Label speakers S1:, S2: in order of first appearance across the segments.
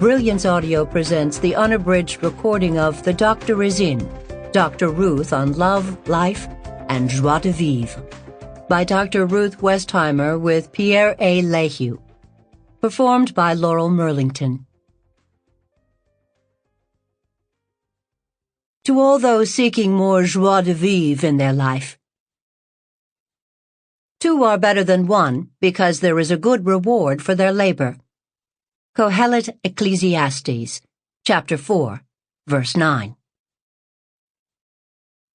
S1: Brilliance Audio presents the unabridged recording of The Doctor Is In, Dr. Ruth on Love, Life, and Joie de Vivre, by Dr. Ruth Westheimer with Pierre A. Lehue. Performed by Laural Merlington. To all those seeking more joie de vivre in their life. Two are better than one because there is a good reward for their labor. Kohelet Ecclesiastes, chapter 4, verse 9.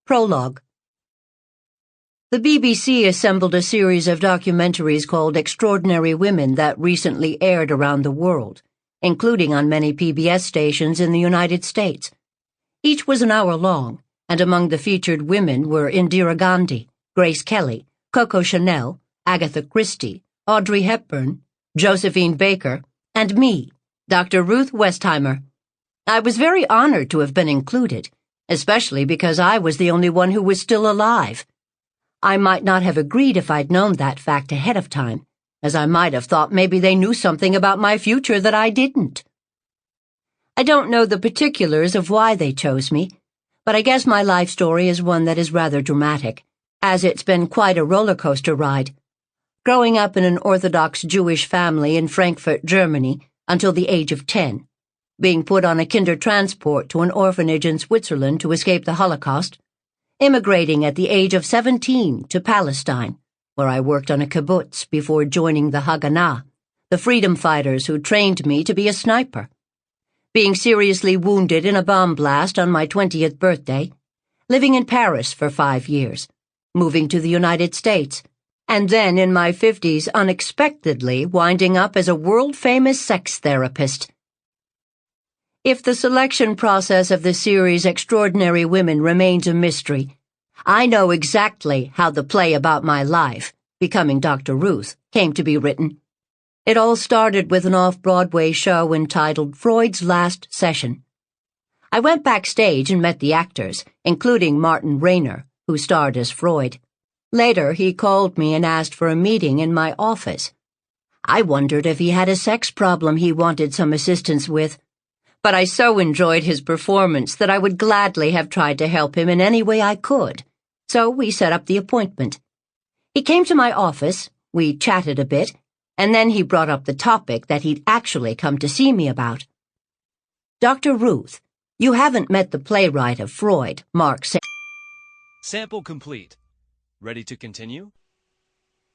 S1: Prologue. The BBC assembled a series of documentaries called Extraordinary Women that recently aired around the world, including on many PBS stations in the United States. Each was an hour long, and among the featured women were Indira Gandhi, Grace Kelly, Coco Chanel, Agatha Christie, Audrey Hepburn, Josephine Baker, and me, Dr. Ruth Westheimer. I was very honored to have been included, especially because I was the only one who was still alive. I might not have agreed if I'd known that fact ahead of time, as I might have thought maybe they knew something about my future that I didn't. I don't know the particulars of why they chose me, but I guess my life story is one that is rather dramatic, as it's been quite a roller coaster ride. Growing up in an Orthodox Jewish family in Frankfurt, Germany, until the age of 10, being put on a kinder transport to an orphanage in Switzerland to escape the Holocaust, immigrating at the age of 17 to Palestine, where I worked on a kibbutz before joining the Haganah, the freedom fighters who trained me to be a sniper, being seriously wounded in a bomb blast on my 20th birthday, living in Paris for 5 years, moving to the United States, and then in my 50s unexpectedly winding up as a world-famous sex therapist. If the selection process of the series Extraordinary Women remains a mystery, I know exactly how the play about my life, Becoming Dr. Ruth, came to be written. It all started with an off-Broadway show entitled Freud's Last Session. I went backstage and met the actors, including Martin Rayner, who starred as Freud. Later, he called me and asked for a meeting in my office. I wondered if he had a sex problem he wanted some assistance with, but I so enjoyed his performance that I would gladly have tried to help him in any way I could, so we set up the appointment. He came to my office, we chatted a bit, and then he brought up the topic that he'd actually come to see me about. Dr. Ruth, you haven't met the playwright of Freud, Mark said.
S2: Sample complete. Ready to continue?